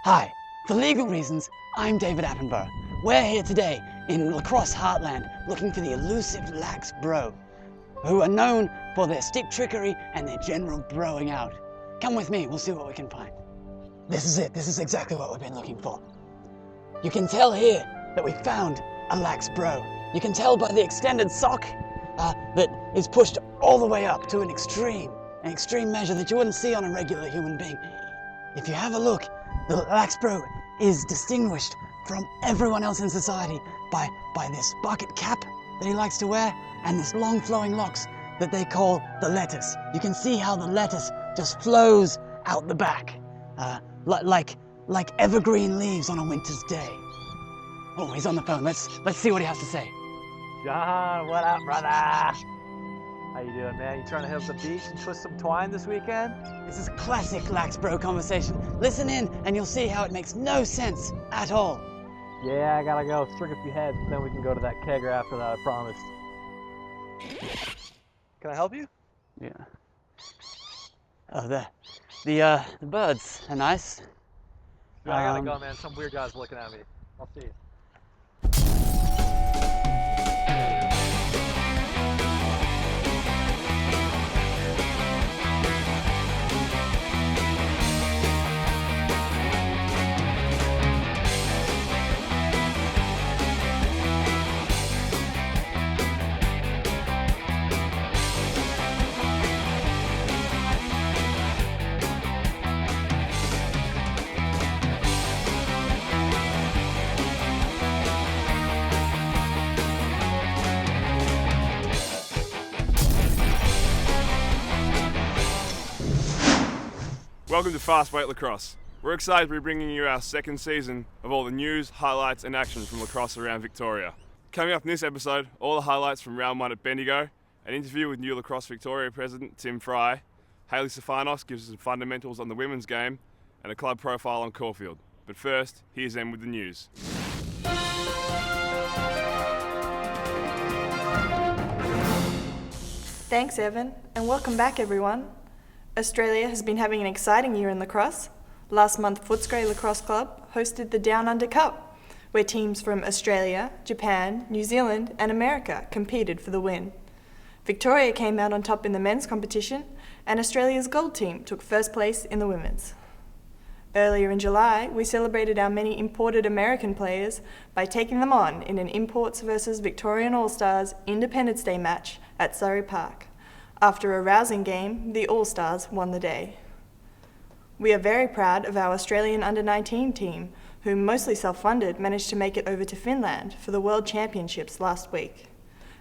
Hi, for legal reasons, I'm David Attenborough. We're here today in Lacrosse Heartland looking for the elusive Lax Bro, who are known for their stick trickery and their general broing out. Come with me, we'll see what we can find. This is it, this is exactly what we've been looking for. You can tell here that we found a Lax Bro. You can tell by the extended sock that is pushed all the way up to an extreme measure that you wouldn't see on a regular human being. If you have a look, the Lax Bro is distinguished from everyone else in society by this bucket cap that he likes to wear and this long flowing locks that they call the lettuce. You can see how the lettuce just flows out the back, like evergreen leaves on a winter's day. Oh, he's on the phone. Let's see what he has to say. John, what up, brother? How you doing, man? You trying to hit up the beach and twist some twine this weekend? This is classic Lax Bro conversation. Listen in and you'll see how it makes no sense at all. Yeah, I gotta go string a few heads, then we can go to that kegger after that, I promised. Can I help you? Yeah. Oh, the birds are nice. Yeah, I gotta go, man. Some weird guy's looking at me. I'll see you. Welcome to Fast Weight Lacrosse. We're excited to be bringing you our second season of all the news, highlights and action from lacrosse around Victoria. Coming up in this episode, all the highlights from round 1 at Bendigo, an interview with new Lacrosse Victoria President Tim Fry, Hayley Stefanos gives us some fundamentals on the women's game, and a club profile on Caulfield. But first, here's Em with the news. Thanks, Evan, and welcome back, everyone. Australia has been having an exciting year in lacrosse. Last month, Footscray Lacrosse Club hosted the Down Under Cup, where teams from Australia, Japan, New Zealand and America competed for the win. Victoria came out on top in the men's competition, and Australia's gold team took first place in the women's. Earlier in July, we celebrated our many imported American players by taking them on in an Imports versus Victorian All-Stars Independence Day match at Surrey Park. After a rousing game, the All-Stars won the day. We are very proud of our Australian under-19 team, who, mostly self-funded, managed to make it over to Finland for the World Championships last week.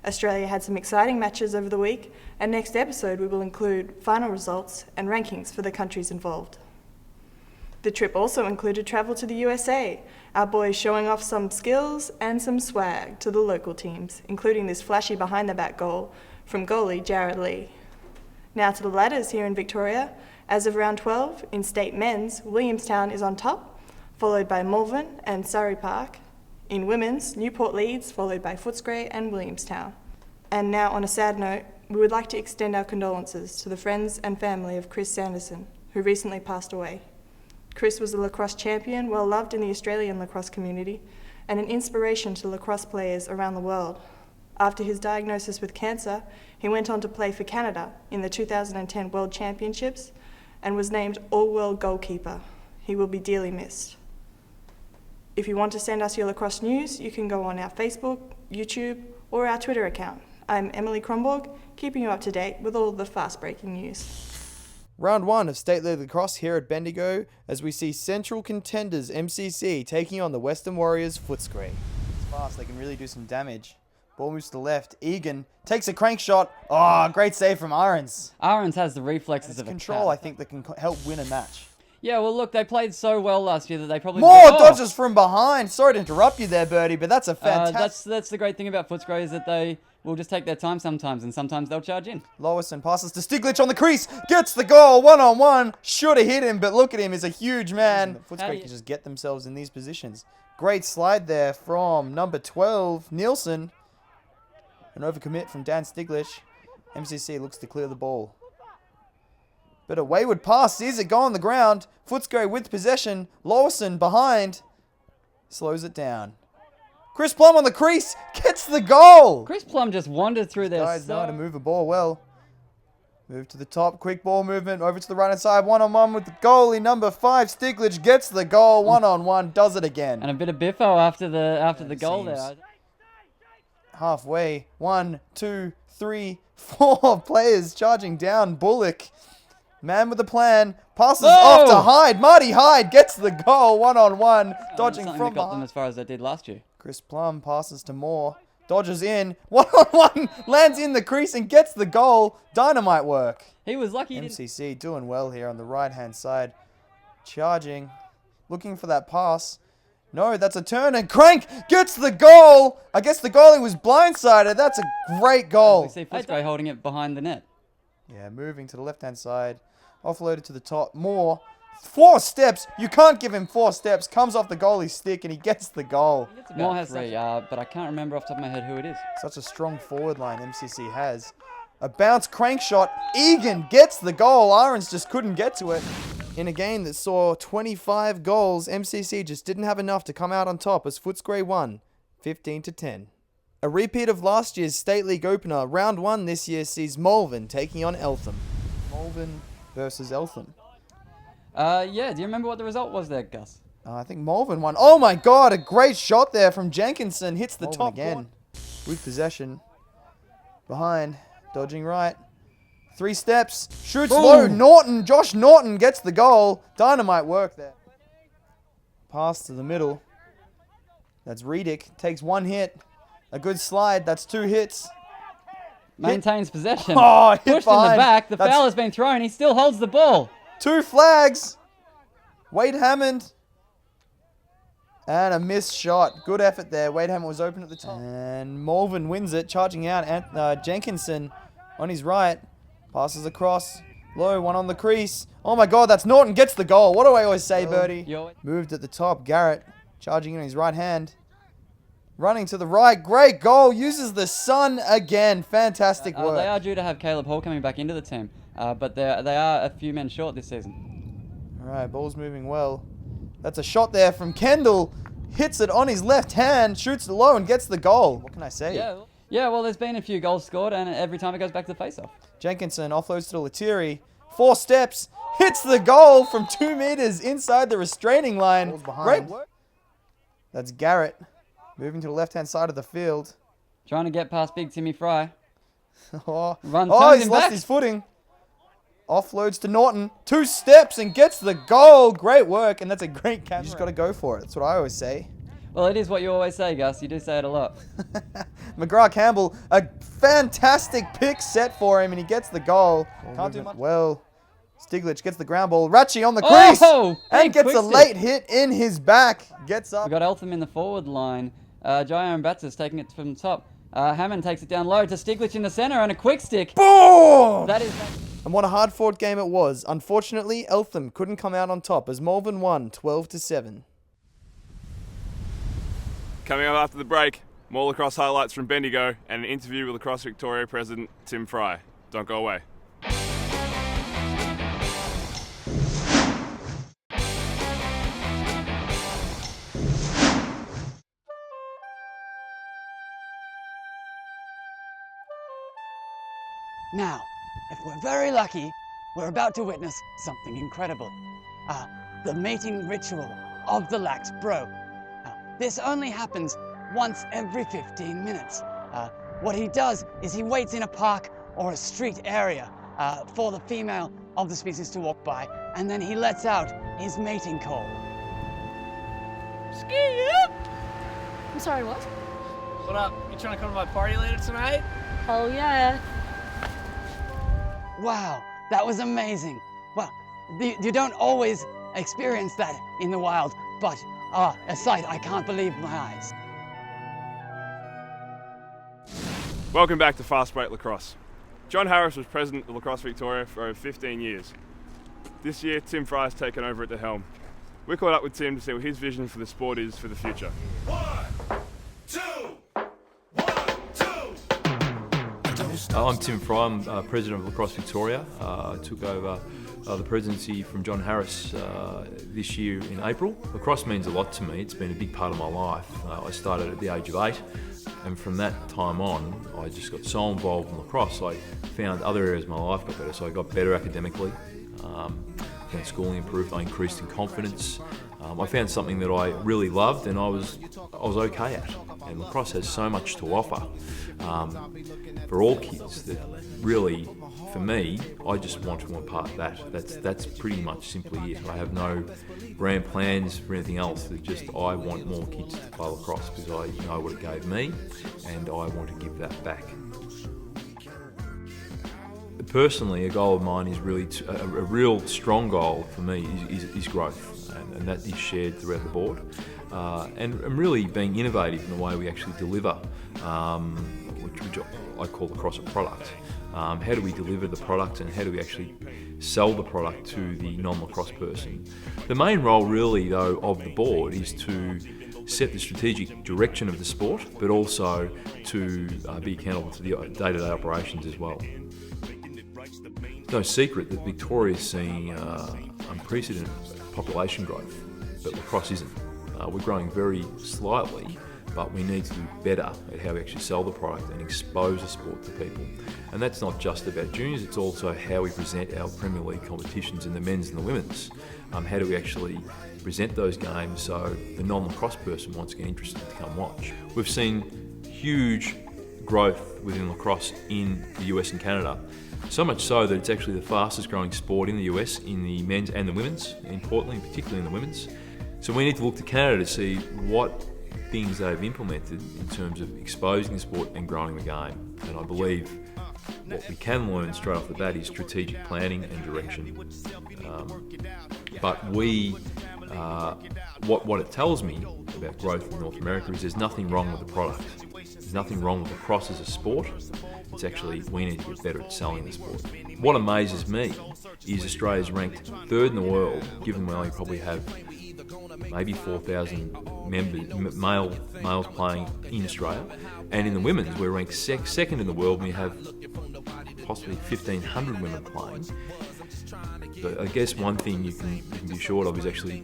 Australia had some exciting matches over the week, and next episode we will include final results and rankings for the countries involved. The trip also included travel to the USA, our boys showing off some skills and some swag to the local teams, including this flashy behind-the-back goal from goalie Jared Lee. Now to the ladders here in Victoria. As of round 12, in state men's, Williamstown is on top, followed by Malvern and Surrey Park. In women's, Newport leads, followed by Footscray and Williamstown. And now, on a sad note, we would like to extend our condolences to the friends and family of Chris Sanderson, who recently passed away. Chris was a lacrosse champion, well loved in the Australian lacrosse community, and an inspiration to lacrosse players around the world. After his diagnosis with cancer, he went on to play for Canada in the 2010 World Championships and was named All-World Goalkeeper. He will be dearly missed. If you want to send us your lacrosse news, you can go on our Facebook, YouTube, or our Twitter account. I'm Emily Kronborg, keeping you up to date with all the fast-breaking news. Round 1 of State League Lacrosse here at Bendigo as we see central contenders MCC taking on the Western Warriors Footscray. It's fast, they can really do some damage. Ball moves to the left. Egan takes a crank shot. Oh, great save from Ahrens. Ahrens has the reflexes of a control, cat. I think, that can help win a match. Yeah, well, look, they played so well last year that they probably... More dodges from behind. Sorry to interrupt you there, Bertie, but that's a fantastic... That's the great thing about Footscray is that they will just take their time sometimes, and sometimes they'll charge in. Lowison passes to Stiglitz on the crease. Gets the goal, one-on-one. Should have hit him, but look at him. He's a huge man. Footscray can just get themselves in these positions. Great slide there from number 12, Nielsen. An overcommit from Dan Stiglitz. MCC looks to clear the ball. But a wayward pass sees it go on the ground. Footscray with possession. Lawson behind. Slows it down. Chris Plum on the crease. Gets the goal. Chris Plum just wandered through there. Guys know how to move a ball well. Move to the top. Quick ball movement. Over to the right hand side. One-on-one with the goalie. Number 5. Stiglitz gets the goal. One-on-one. Does it again. And a bit of biffo after the goal seems there. Halfway. 1, 2, 3, 4 players charging down. Bullock. Man with a plan. Passes off to Hyde. Marty Hyde gets the goal. One-on-one. Dodging Something from that got them behind. as far as they did last year. Chris Plum passes to Moore. Dodges in. One-on-one. Lands in the crease and gets the goal. Dynamite work. He was lucky he didn't. MCC doing well here on the right-hand side. Charging. Looking for that pass. No, that's a turn, and Crank gets the goal. I guess the goalie was blindsided. That's a great We goal. see Footscray holding it behind the net. Yeah, moving to the left-hand side. Offloaded to the top. Moore. 4 steps. You can't give him 4 steps. Comes off the goalie's stick, and he gets the goal. Moore has 3, but I can't remember off the top of my head who it is. Such a strong forward line MCC has. A bounce crank shot. Egan gets the goal. Irons just couldn't get to it. In a game that saw 25 goals, MCC just didn't have enough to come out on top as Footscray won 15-10. A repeat of last year's State League opener, round 1 this year sees Malvern taking on Eltham. Malvern versus Eltham. Yeah, do you remember what the result was there, Gus? I think Malvern won. Oh my god, a great shot there from Jenkinson. Hits the top again. With possession. Behind. Dodging right. 3 steps. Shoots low. Norton. Josh Norton gets the goal. Dynamite work there. Pass to the middle. That's Redick. Takes 1 hit. A good slide. That's 2 hits. Maintains possession. Oh, hit Pushed in the behind. back. The That's foul has been thrown. He still holds the ball. 2 flags. Wade Hammond. And a missed shot. Good effort there. Wade Hammond was open at the top. And Malvern wins it. Charging out Jenkinson on his right. Passes across. Low, 1 on the crease. Oh my god, that's Norton. Gets the goal. What do I always say, Birdie? Moved at the top. Garrett. Charging in his right hand. Running to the right. Great goal. Uses the sun again. Fantastic work. They are due to have Caleb Hall coming back into the team. But they are a few men short this season. Alright, ball's moving well. That's a shot there from Kendall. Hits it on his left hand. Shoots it low and gets the goal. What can I say? Yeah, well, there's been a few goals scored, and every time it goes back to the face-off. Jenkinson offloads to Lettieri. 4 steps. Hits the goal from 2 meters inside the restraining line. Great work. That's Garrett. Moving to the left-hand side of the field. Trying to get past Big Timmy Fry. He's Turns him lost back. his footing. Offloads to Norton. 2 steps and gets the goal. Great work, and that's a great camera. You just got to go for it. That's what I always say. Well, it is what you always say, Gus. You do say it a lot. McGrath Campbell, a fantastic pick set for him, and he gets the goal. Can't do much. Well, Stiglitz gets the ground ball. Ratchie on the crease. And big gets a quick late hit in his back. Gets up. We've got Eltham in the forward line. Jair Mbatza's taking it from the top. Hammond takes it down low to Stiglitz in the center, and a quick stick. Boom! That is... And what a hard-fought game it was. Unfortunately, Eltham couldn't come out on top as Malvern won 12-7. Coming up after the break, more lacrosse highlights from Bendigo and an interview with Lacrosse Victoria President Tim Fry. Don't go away. Now, if we're very lucky, we're about to witness something incredible. The mating ritual of the lax bro. This only happens once every 15 minutes. What he does is he waits in a park or a street area for the female of the species to walk by, and then he lets out his mating call. I'm sorry, what? What up? You trying to come to my party later tonight? Oh yeah. Wow, that was amazing. Well, you don't always experience that in the wild, but a sight I can't believe my eyes. Welcome back to Fast Break Lacrosse. John Harris was president of Lacrosse Victoria for over 15 years. This year, Tim Fry has taken over at the helm. We caught up with Tim to see what his vision for the sport is for the future. 1, 2, 1, 2. I'm Tim Fry, I'm president of Lacrosse Victoria. I took over the presidency from John Harris this year in April. Lacrosse means a lot to me. It's been a big part of my life. I started at the age of 8, and from that time on, I just got so involved in lacrosse. I found other areas of my life got better, so I got better academically. When schooling improved, I increased in confidence. I found something that I really loved and I was okay at. And lacrosse has so much to offer for all kids that really, for me, I just want to impart that. That's pretty much simply it. I have no grand plans for anything else. It's just I want more kids to play lacrosse because I know what it gave me and I want to give that back. Personally, a goal of mine is really a real strong goal for me is growth, and that is shared throughout the board. And really being innovative in the way we actually deliver, which I call lacrosse a product. How do we deliver the product and how do we actually sell the product to the non-lacrosse person? The main role really though of the board is to set the strategic direction of the sport, but also to be accountable to the day-to-day operations as well. No secret that Victoria is seeing unprecedented population growth, but lacrosse isn't. We're growing very slightly, but we need to do better at how we actually sell the product and expose the sport to people. And that's not just about juniors, it's also how we present our Premier League competitions in the men's and the women's. How do we actually present those games so the non-lacrosse person wants to get interested to come watch. We've seen huge growth within lacrosse in the US and Canada. So much so that it's actually the fastest growing sport in the US in the men's and the women's, importantly, particularly in the women's. So we need to look to Canada to see what things they've implemented in terms of exposing the sport and growing the game. And I believe what we can learn straight off the bat is strategic planning and direction. But what it tells me about growth in North America is there's nothing wrong with the product. There's nothing wrong with lacrosse as a sport. It's actually, we need to get better at selling the sport. What amazes me is Australia's ranked 3rd in the world, given we only probably have maybe 4,000 males playing in Australia. And in the women's, we're ranked second in the world, and we have possibly 1,500 women playing. But I guess one thing you can be assured of is actually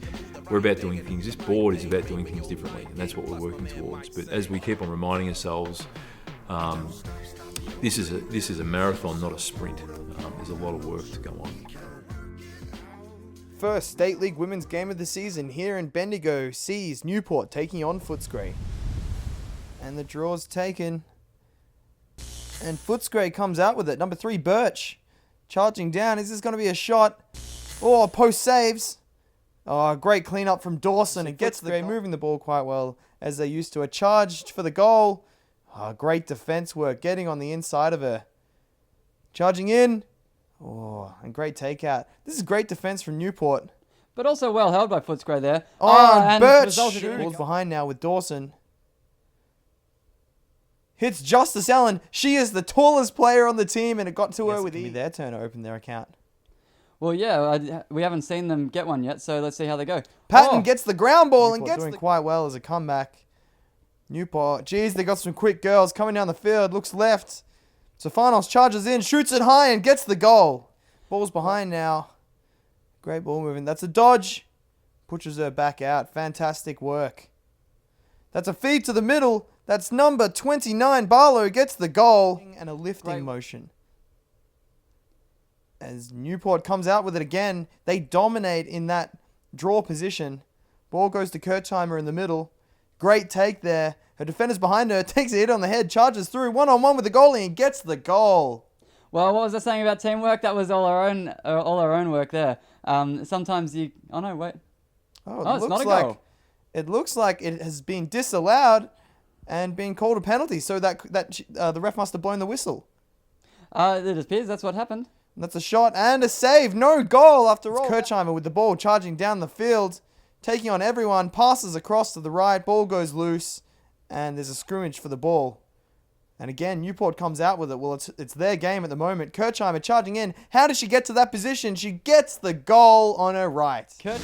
we're about doing things. This board is about doing things differently, and that's what we're working towards. But as we keep on reminding ourselves, this is a marathon, not a sprint. There's a lot of work to go on. First State League Women's Game of the season here in Bendigo sees Newport taking on Footscray. And the draw's taken. And Footscray comes out with it. Number 3, Birch. Charging down. Is this going to be a shot? Oh, post saves. Oh, great cleanup from Dawson. It gets the moving the ball quite well as they used to. A charged for the goal. Oh, great defense work. Getting on the inside of her. Charging in. Oh, and great takeout. This is great defense from Newport. But also well held by Footscray there. Oh, and Birch resulted in falls behind now with Dawson. Hits Justice Allen. She is the tallest player on the team, and it got to her with their turn to open their account. Well, yeah, we haven't seen them get one yet, so let's see how they go. Patton gets the ground ball and gets doing quite well as a comeback. Newport, geez, they got some quick girls coming down the field. Looks left. Stefanos charges in, shoots it high, and gets the goal. Ball's behind now. Great ball movement. That's a dodge. Pushes her back out. Fantastic work. That's a feed to the middle. That's number 29. Barlow gets the goal. And a lifting motion. As Newport comes out with it again, they dominate in that draw position. Ball goes to Kirchheimer in the middle. Great take there. Her defender's behind her, takes a hit on the head, charges through, one-on-one with the goalie and gets the goal. Well, what was I saying about teamwork? That was all our own work there. Sometimes you... Oh, no, wait. Oh, it's not a goal. It looks like it has been disallowed and been called a penalty, so that the ref must have blown the whistle. It appears that's what happened. That's a shot and a save. No goal after all. Kirchheimer with the ball charging down the field, taking on everyone, passes across to the right, ball goes loose, and there's a scrimmage for the ball. And again, Newport comes out with it. Well, it's their game at the moment. Kirchheimer charging in. How does she get to that position? She gets the goal on her right. Could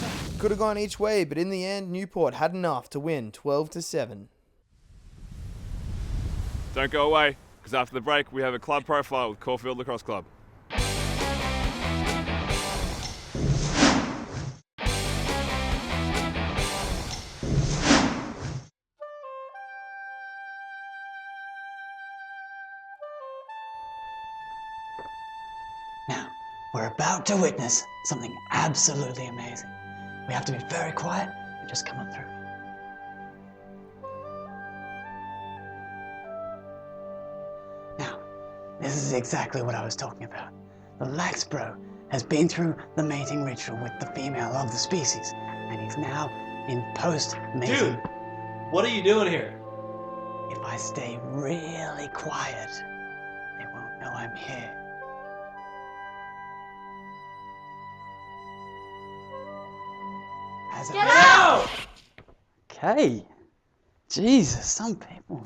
have gone each way, but in the end, Newport had enough to win 12-7. Don't go away, because after the break, we have a club profile with Caulfield Lacrosse Club. Now, we're about to witness something absolutely amazing. We have to be very quiet and just come on through. Now, this is exactly what I was talking about. The Laxbro has been through the mating ritual with the female of the species, and he's now in post-mating. Dude, what are you doing here? If I stay really quiet, they won't know I'm here. Get out! Okay. Jesus, some people.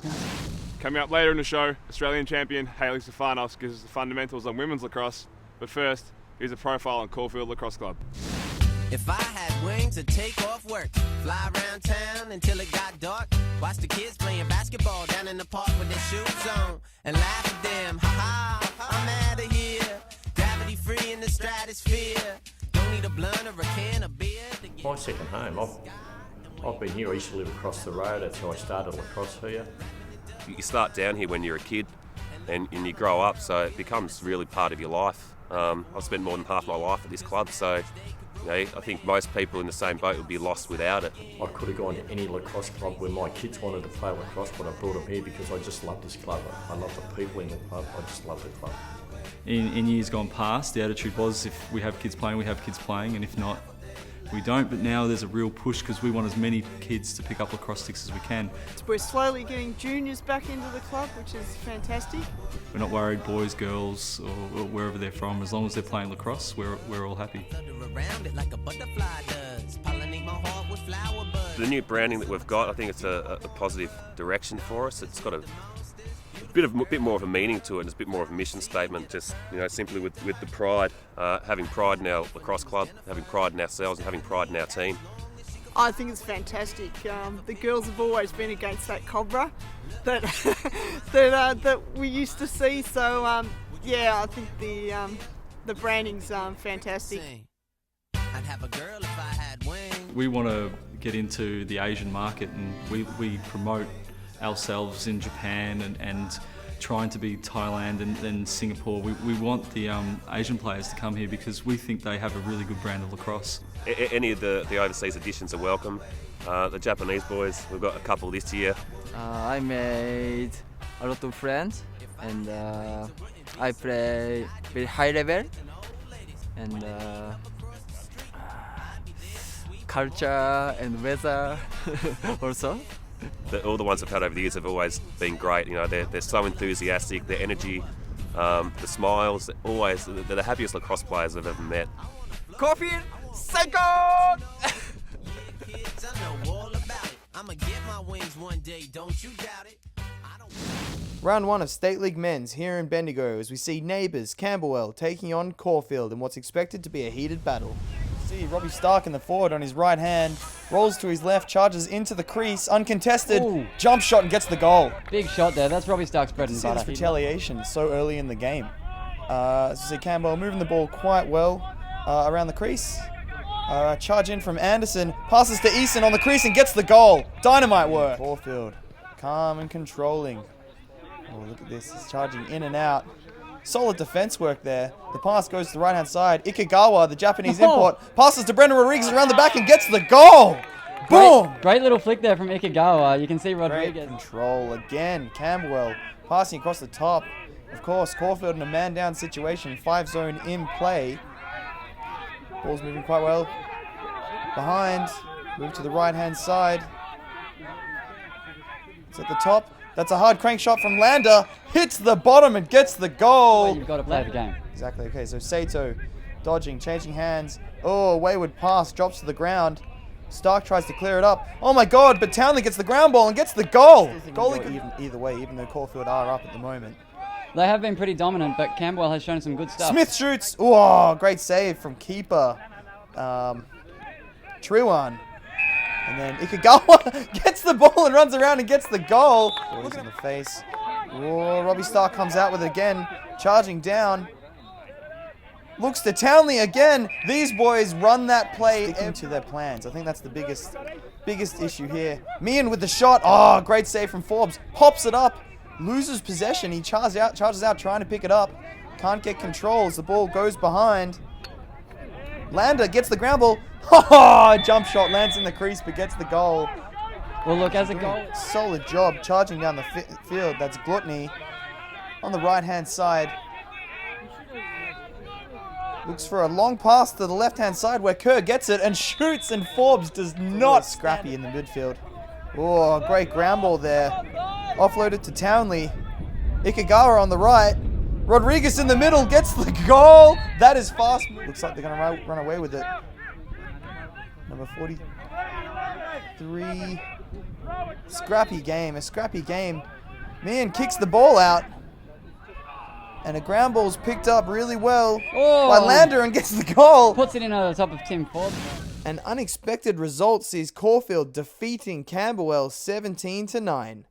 Coming up later in the show, Australian champion Hayley Stefanos gives us the fundamentals on women's lacrosse. But first, here's a profile on Caulfield Lacrosse Club. If I had wings, I'd take off work, fly around town until it got dark, watch the kids playing basketball down in the park with their shoes on, and laugh at them, ha ha, I'm out of here, gravity free in the stratosphere, don't need a blunt or a can of beer. My second home, I've been here, I used to live across the road, that's how I started lacrosse here. You start down here when you're a kid and you grow up, so it becomes really part of your life. I've spent more than half my life at this club, so I think most people in the same boat would be lost without it. I could have gone to any lacrosse club where my kids wanted to play lacrosse, but I brought them here because I just love this club. I love the people in the club, I just love the club. In years gone past, the attitude was if we have kids playing, we have kids playing, and if not, we don't. But now there's a real push because we want as many kids to pick up lacrosse sticks as we can. We're slowly getting juniors back into the club, which is fantastic. We're not worried, boys, girls, or wherever they're from. As long as they're playing lacrosse, we're all happy. The new branding that we've got, I think it's a positive direction for us. It's got a bit more of a meaning to it, and it's a bit more of a mission statement, just simply with the pride, having pride in our lacrosse club, having pride in ourselves and having pride in our team. I think it's fantastic. The girls have always been against that cobra that that we used to see, so I think the branding's fantastic. I'd have a girl if I had wings. We want to get into the Asian market, and we promote ourselves in Japan and trying to be Thailand and Singapore. We want the Asian players to come here because we think they have a really good brand of lacrosse. Any of the overseas additions are welcome. The Japanese boys, we've got a couple this year. I made a lot of friends, and I play very high level, and culture and weather also. All the ones I've had over the years have always been great. They're so enthusiastic, their energy, the smiles, they're the happiest lacrosse players I've ever met. Coffee, second! Round 1 of State League Men's here in Bendigo as we see neighbours Camberwell taking on Caulfield in what's expected to be a heated battle. See Robbie Stark in the forward on his right hand, rolls to his left, charges into the crease, uncontested, jump shot and gets the goal. Big shot there, that's Robbie Stark's bread and See butter. this retaliation so early in the game. So see Campbell moving the ball quite well around the crease. Charge in from Anderson, passes to Eason on the crease and gets the goal. Dynamite work. Caulfield, calm and controlling. Oh, look at this, he's charging in and out. Solid defense work there. The pass goes to the right-hand side. Ikagawa, the Japanese import, passes to Brendan Rodriguez around the back and gets the goal. Boom! Great little flick there from Ikagawa. You can see Rodriguez. Great control again. Campbell passing across the top. Of course, Caulfield in a man-down situation. 5-zone in play. Ball's moving quite well. Behind. Move to the right-hand side. It's at the top. That's a hard crank shot from Lander. Hits the bottom and gets the goal. Well, you've got to play the game. Exactly. Okay, so Sato dodging, changing hands. Oh, a wayward pass, drops to the ground. Stark tries to clear it up. Oh my God, but Townley gets the ground ball and gets the goal. Goalie could either way, even though Caulfield are up at the moment. They have been pretty dominant, but Campbell has shown some good stuff. Smith shoots. Oh, great save from keeper Truan. And then Ikagawa gets the ball and runs around and gets the goal. Boys in the face. Oh, Robbie Stark comes out with it again. Charging down. Looks to Townley again. These boys run that play into their plans. I think that's the biggest issue here. Meehan with the shot. Oh, great save from Forbes. Pops it up. Loses possession. He charges out trying to pick it up. Can't get control as the ball goes behind. Lander gets the ground ball. Oh, jump shot, lands in the crease but gets the goal. Well, look, as a goal. Solid job charging down the field. That's Gluttony on the right-hand side. Looks for a long pass to the left-hand side where Kerr gets it and shoots, and Forbes does not. Scrappy in the midfield. Oh, great ground ball there. Offloaded to Townley. Ikagawa on the right. Rodriguez in the middle gets the goal. That is fast. Looks like they're going to run away with it. Number 43. Scrappy game. A scrappy game. Man kicks the ball out. And a ground ball's picked up really well by Lander and gets the goal. Puts it in over the top of Tim Forbes. An unexpected result sees Caulfield defeating Camberwell 17-9.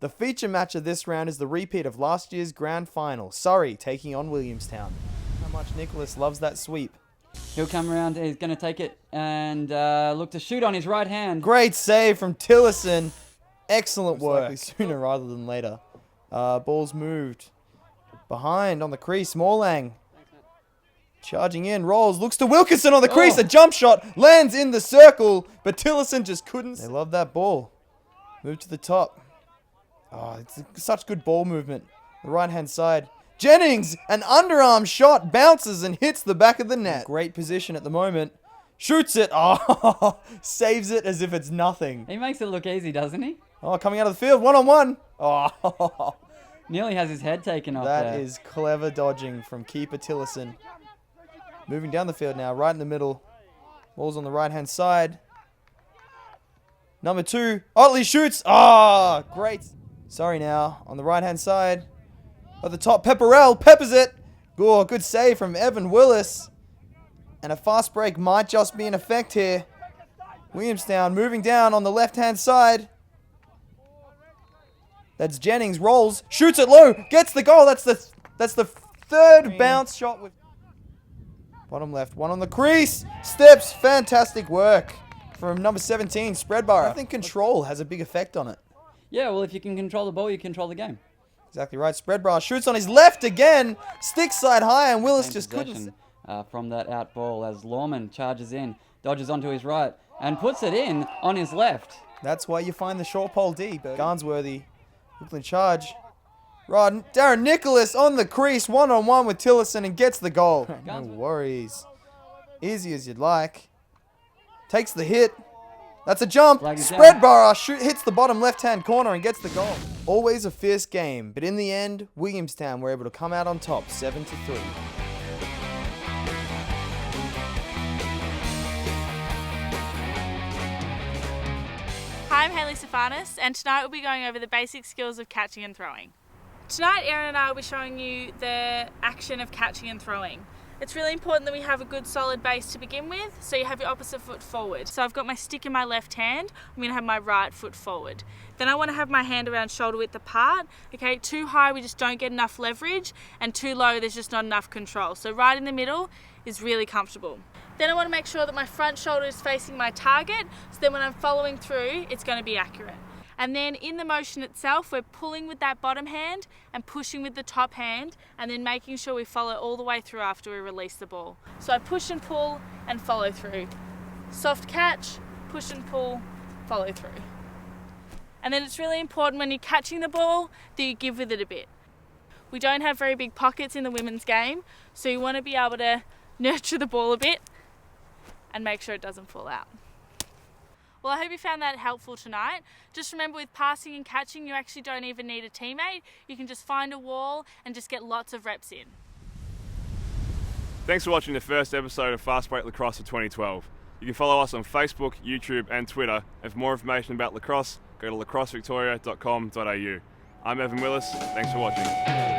The feature match of this round is the repeat of last year's grand final. Surrey taking on Williamstown. How much Nicholas loves that sweep. He'll come around, he's going to take it and look to shoot on his right hand. Great save from Tillison. Excellent work. Sooner rather than later. Ball's moved. Behind on the crease, Morlang. Charging in, rolls, looks to Wilkinson on the crease. A jump shot lands in the circle, but Tillison just couldn't. They love that ball. Move to the top. Oh, it's such good ball movement. The right-hand side. Jennings, an underarm shot, bounces and hits the back of the net. Great position at the moment. Shoots it. Oh, saves it as if it's nothing. He makes it look easy, doesn't he? Oh, coming out of the field, one-on-one. Oh, nearly has his head taken off there. That is clever dodging from keeper Tillison. Moving down the field now, right in the middle. Ball's on the right-hand side. Number 2, Otley shoots. Ah, great. Sorry now, on the right-hand side. At the top, Pepperell peppers it. Oh, good save from Evan Willis. And a fast break might just be in effect here. Williamstown moving down on the left-hand side. That's Jennings, rolls, shoots it low, gets the goal. That's the third bounce shot. With bottom left, one on the crease. Steps, fantastic work from number 17, Spreadborough. I think control has a big effect on it. Yeah, well, if you can control the ball, you control the game. Exactly right. Spreadborough shoots on his left again. Sticks side high, and Willis just couldn't. From that out ball as Lawman charges in, dodges onto his right, and puts it in on his left. That's why you find the short pole D. Garnsworthy, Brooklyn charge. Right, Darren Nicholas on the crease, one-on-one with Tillison and gets the goal. No worries. Easy as you'd like. Takes the hit. That's a jump. Spreadborough hits the bottom left-hand corner and gets the goal. Always a fierce game, but in the end, Williamstown were able to come out on top, 7-3. Hi, I'm Hayley Stefanis, and tonight we'll be going over the basic skills of catching and throwing. Tonight, Erin and I will be showing you the action of catching and throwing. It's really important that we have a good solid base to begin with, so you have your opposite foot forward. So I've got my stick in my left hand, I'm going to have my right foot forward. Then I want to have my hand around shoulder width apart. Okay, too high we just don't get enough leverage, and too low there's just not enough control. So right in the middle is really comfortable. Then I want to make sure that my front shoulder is facing my target, so then when I'm following through, it's going to be accurate. And then in the motion itself, we're pulling with that bottom hand and pushing with the top hand, and then making sure we follow all the way through after we release the ball. So I push and pull and follow through. Soft catch, push and pull, follow through. And then it's really important when you're catching the ball that you give with it a bit. We don't have very big pockets in the women's game, so you want to be able to nurture the ball a bit and make sure it doesn't fall out. Well, I hope you found that helpful tonight. Just remember, with passing and catching, you actually don't even need a teammate. You can just find a wall and just get lots of reps in. Thanks for watching the first episode of Fast Break Lacrosse for 2012. You can follow us on Facebook, YouTube and Twitter, and for more information about lacrosse, go to lacrossevictoria.com.au. I'm Evan Willis, thanks for watching.